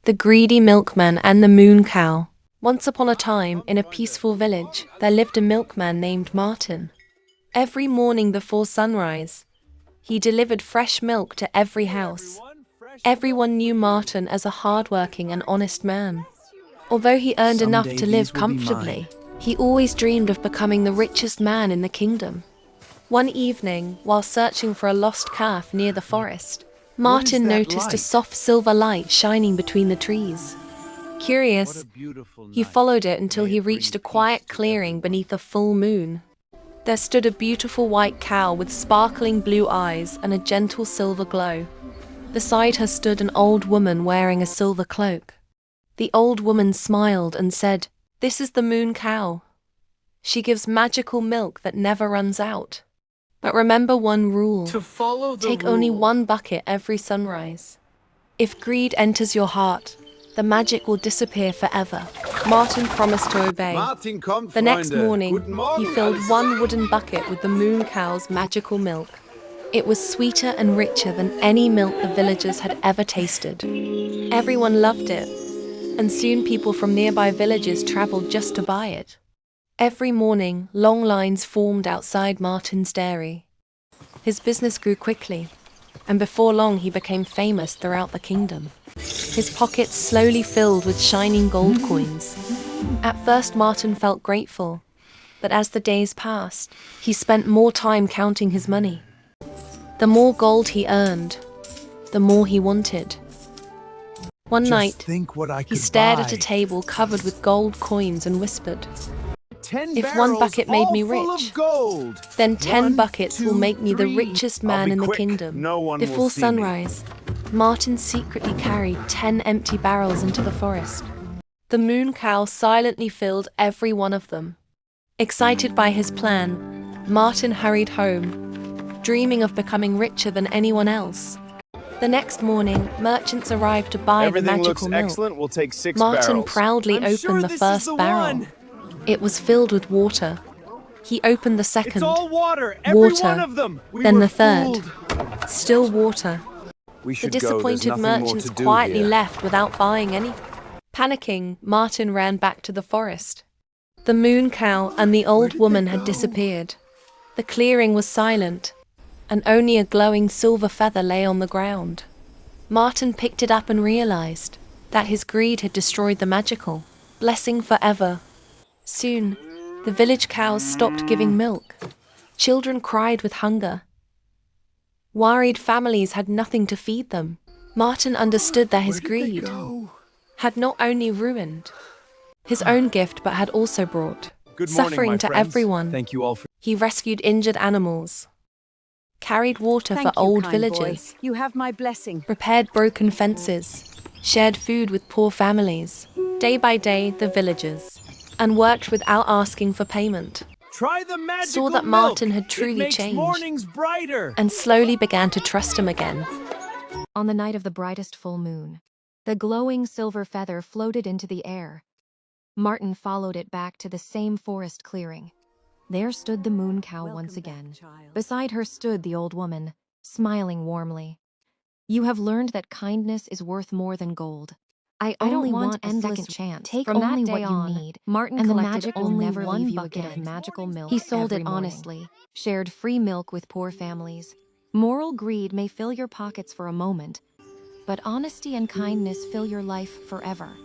The Greedy Milkman and the Moon Cow. Once upon a time, in a peaceful village, there lived a milkman named Martin. Every morning before sunrise, he delivered fresh milk to every house. Everyone knew Martin as a hardworking and honest man. Although he earned enough to live comfortably, he always dreamed of becoming the richest man in the kingdom. One evening, while searching for a lost calf near the forest, Martin noticed a soft silver light shining between the trees. Curious, he followed it until he reached a quiet clearing beneath a full moon. There stood a beautiful white cow with sparkling blue eyes and a gentle silver glow. Beside her stood an old woman wearing a silver cloak. The old woman smiled and said, "This is the Moon Cow. She gives magical milk that never runs out. But remember one rule. Take only one bucket every sunrise. If greed enters your heart, the magic will disappear forever." Martin promised to obey. The next morning, he filled one wooden bucket with the Moon Cow's magical milk. It was sweeter and richer than any milk the villagers had ever tasted. Everyone loved it, and soon people from nearby villages traveled just to buy it. Every morning, long lines formed outside Martin's dairy. His business grew quickly, and before long he became famous throughout the kingdom. His pockets slowly filled with shining gold coins. At first Martin felt grateful, but as the days passed, he spent more time counting his money. The more gold he earned, the more he wanted. One night, he stared at a table covered with gold coins and whispered, "If one bucket made me rich, then 10 buckets will make me the richest man in the kingdom." Before sunrise, Martin secretly carried 10 empty barrels into the forest. The Moon Cow silently filled every one of them. Excited by his plan, Martin hurried home, dreaming of becoming richer than anyone else. The next morning, merchants arrived to buy the magical milk. Excellent. We'll take 6 Martin barrels. proudly opened the first barrel. It was filled with water. He opened the second. It's all water. Every Water. one of them. Then the third. Still water. We The should go. There's disappointed nothing more merchants to do quietly here. left without buying any. Panicking, Martin ran back to the forest. The Moon Cow and the old woman had disappeared. The clearing was silent, and only a glowing silver feather lay on the ground. Martin picked it up and realized that his greed had destroyed the magical blessing forever. Soon, the village cows stopped giving milk. Children cried with hunger. Worried families had nothing to feed them. Martin understood that his greed had not only ruined his own gift but had also brought Good morning, suffering my to friends. everyone. Thank you all for. He rescued injured animals, carried water for old villagers, You have my blessing. repaired broken fences, shared food with poor families, day by day the villagers, and worked without asking for payment. Try the magical Saw that milk. Martin had It truly makes changed mornings brighter. and slowly began to trust him again. On the night of the brightest full moon, the glowing silver feather floated into the air. Martin followed it back to the same forest clearing. There stood the Moon Cow once again. Beside her stood the old woman, smiling warmly. "You have learned that kindness is worth more than gold. I only want a second chance. Take from only what you need. Martin and the magic will never leave you again." Magical milk. He sold it honestly, shared free milk with poor families. Moral greed may fill your pockets for a moment, but honesty and kindness fill your life forever.